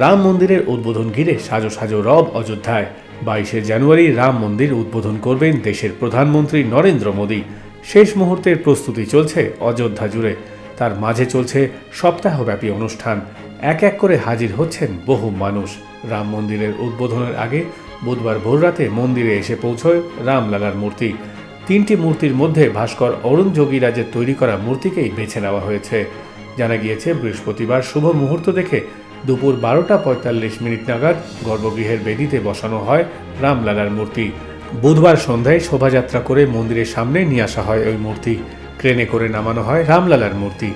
রাম মন্দিরের উদ্বোধন ঘিরে সাজো সাজো রব অযোধ্যায়। 22শে জানুয়ারি রাম মন্দির উদ্বোধন করবেন দেশের প্রধানমন্ত্রী নরেন্দ্র মোদী। শেষ মুহূর্তের প্রস্তুতি চলছে অযোধ্যা জুড়ে। তার মাঝে চলছে সপ্তাহব্যাপী অনুষ্ঠান। এক এক করে হাজির হচ্ছেন বহু মানুষ। রাম মন্দিরের উদ্বোধনের আগে বুধবার ভোররাতে মন্দিরে এসে পৌঁছয় রামলালার মূর্তি। 3টি মূর্তির মধ্যে ভাস্কর অরুণ যোগীরাজের তৈরি করা মূর্তিকেই বেছে নেওয়া হয়েছে। জানা গিয়েছে বৃহস্পতিবার শুভ মুহূর্ত দেখে দুপুর 12টা 45 মিনিট নাগাদ গর্ভগৃহের বেদিতে বসানো হয় রামলালার মূর্তি। বুধবার সন্ধ্যায় শোভাযাত্রা করে মন্দিরের সামনে নিয়ে আসা হয় ওই মূর্তি। ক্রেনে করে নামানো হয় রামলালার মূর্তি।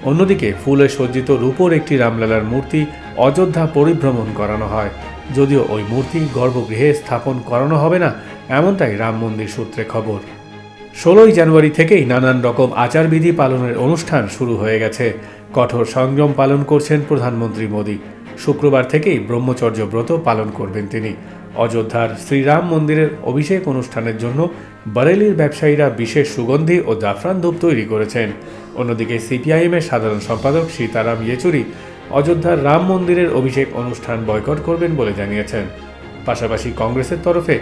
অন্যদিকে ফুলে সজ্জিত রূপোর একটি রামলালার মূর্তি অযোধ্যা পরিভ্রমণ করানো হয়। যদিও ওই মূর্তি গর্ভগৃহে স্থাপন করানো হবে না, এমনটাই রাম মন্দির সূত্রে খবর। 16ই জানুয়ারি থেকেই নানান রকম আচারবিধি পালনের অনুষ্ঠান শুরু হয়ে গেছে। কঠোর সংযম পালন করছেন প্রধানমন্ত্রী মোদী। শুক্রবার থেকেই ব্রহ্মচর্য ব্রত পালন করবেন তিনি। অযোধ্যার শ্রীরাম মন্দিরের অভিষেক অনুষ্ঠানের জন্য বরেলির ব্যবসায়ীরা বিশেষ সুগন্ধি ও জাফরান ধূপ তৈরি করেছেন। অন্যদিকে সিপিআইএমের সাধারণ সম্পাদক সীতারাম ইয়েচুরি অযোধ্যার রাম মন্দিরের অভিষেক অনুষ্ঠান বয়কট করবেন বলে জানিয়েছেন। পাশাপাশি কংগ্রেসের তরফে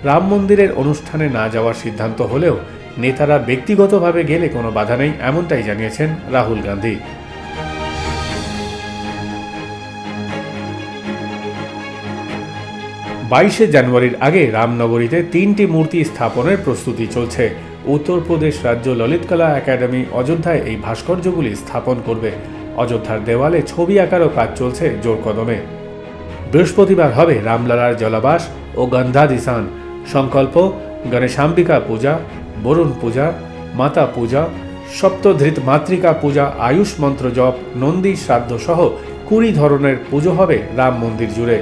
রাম মন্দিরের অনুষ্ঠানে না যাওয়ার সিদ্ধান্ত হলেও নেতারা ব্যক্তিগতভাবে গেলে কোনো বাধা নেই, এমনটাই জানিয়েছেন রাহুল গান্ধী। 22শে জানুয়ারির আগে রামনগরীতে 3টি মূর্তি স্থাপনের প্রস্তুতি চলছে। উত্তরপ্রদেশ রাজ্য ললিতকলা একাডেমি অযোধ্যায় এই ভাস্কর্যগুলি স্থাপন করবে। অযোধ্যার দেওয়ালে ছবি আঁকারও কাজ চলছে জোর কদমে। বৃহস্পতিবার হবে রামলালার জলাবাস ও গন্ধাধিসান। সংকল্প, গণেশাম্বিকা পূজা, বরুণ পূজা, মাতা পূজা, সপ্তধৃত মাতৃকা পূজা, আয়ুষ মন্ত্র জপ, নন্দী শ্রাদ্ধ সহ 20 ধরনের পুজো হবে রাম মন্দির জুড়ে।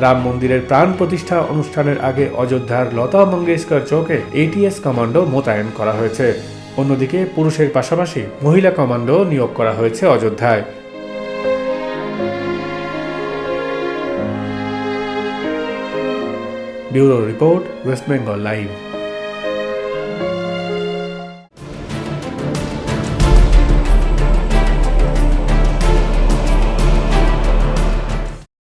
রাম মন্দিরের প্রাণ প্রতিষ্ঠা অনুষ্ঠানের আগে অযোধ্যার লতা মঙ্গেশকর চৌকে এটিএস কমান্ডো মোতায়েন করা হয়েছে। অন্যদিকে পুরুষের পাশাপাশি মহিলা কমান্ডো নিয়োগ করা হয়েছে অযোধ্যায়। Bureau report, West Bengal live.